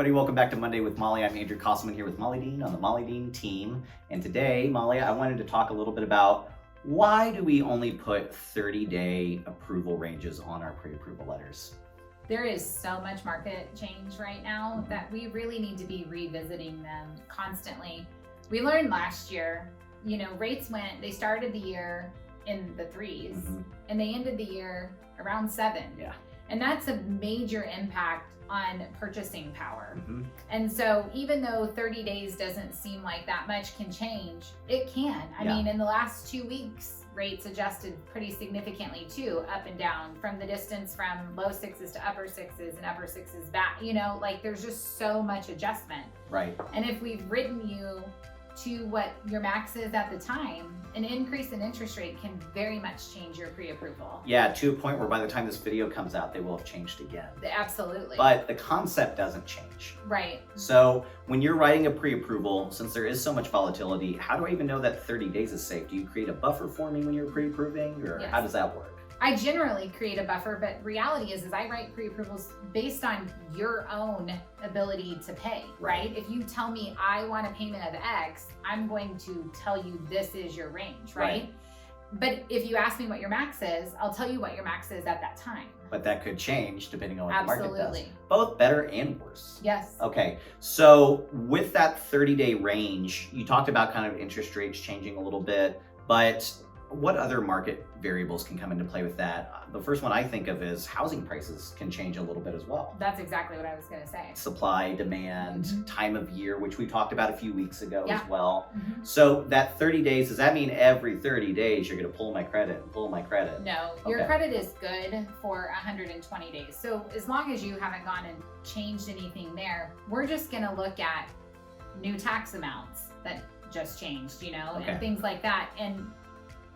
everybody, welcome back to Monday with Molly. I'm Andrew Kosselman here with Molly Dean on the Molly Dean team. And today, Molly, I wanted to talk a little bit about why do we only put 30-day approval ranges on our pre-approval letters? There is so much market change right now that we really need to be revisiting them constantly. We learned last year, rates they started the year in the 3s and they ended the year around 7. Yeah. And that's a major impact on purchasing power. And so even though 30 days doesn't seem like that much can change, it can. I mean, in the last 2 weeks, rates adjusted pretty significantly too, up and down, from the distance from low 6s to upper 6s and upper 6s back, there's just so much adjustment. Right. And if we've written you to what your max is at the time, an increase in interest rate can very much change your pre-approval. Yeah, to a point where by the time this video comes out, they will have changed again. Absolutely. But the concept doesn't change. Right. So when you're writing a pre-approval, since there is so much volatility, how do I even know that 30 days is safe? Do you create a buffer for me when you're pre-approving, or Yes. how does that work? I generally create a buffer, but reality is I write pre-approvals based on your own ability to pay, right? If you tell me I want a payment of X, I'm going to tell you this is your range, right? But if you ask me what your max is, I'll tell you what your max is at that time. But that could change depending on what the market does. Absolutely. Both better and worse. Yes. Okay, so with that 30-day range, you talked about kind of interest rates changing a little bit, but what other market variables can come into play with that? The first one I think of is housing prices can change a little bit as well. That's exactly what I was going to say. Supply, demand, time of year, which we talked about a few weeks ago as well. So that 30 days, does that mean every 30 days you're going to pull my credit and pull my credit? No, your credit is good for 120 days. So as long as you haven't gone and changed anything there, we're just going to look at new tax amounts that just changed, and things like that. And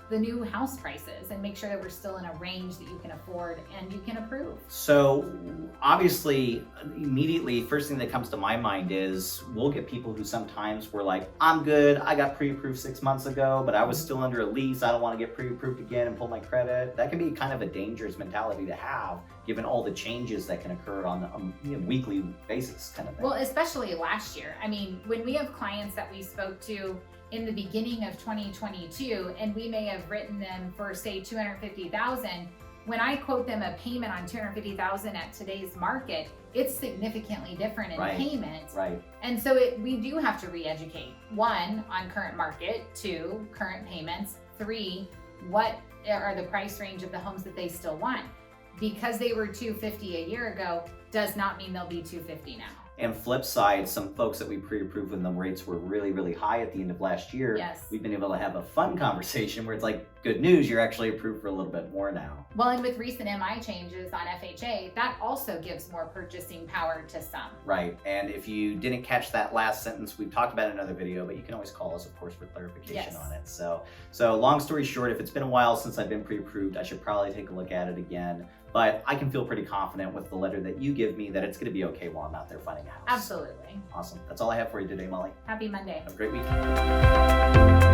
the new house prices, and make sure that we're still in a range that you can afford and you can approve. So obviously, immediately, first thing that comes to my mind is we'll get people who sometimes were like, I'm good, I got pre-approved 6 months ago, but I was still under a lease, I don't want to get pre-approved again and pull my credit. That can be kind of a dangerous mentality to have, given all the changes that can occur on a weekly basis kind of thing. Well, especially last year. I mean, when we have clients that we spoke to in the beginning of 2022, and we may have written them for, say, $250,000, when I quote them a payment on $250,000 at today's market, it's significantly different in payment. Right. And so we do have to re-educate. 1, on current market. 2, current payments. 3, what are the price range of the homes that they still want? Because they were $250 a year ago does not mean they'll be $250 now. And flip side, some folks that we pre-approved when the rates were really, really high at the end of last year, we've been able to have a fun conversation where it's like, good news, you're actually approved for a little bit more now. Well, and with recent MI changes on FHA, that also gives more purchasing power to some. Right, and if you didn't catch that last sentence, we've talked about it in another video, but you can always call us, of course, for clarification on it. So long story short, if it's been a while since I've been pre-approved, I should probably take a look at it again. But I can feel pretty confident with the letter that you give me that it's going to be okay while I'm out there finding a house. Absolutely. Awesome. That's all I have for you today, Molly. Happy Monday. Have a great weekend.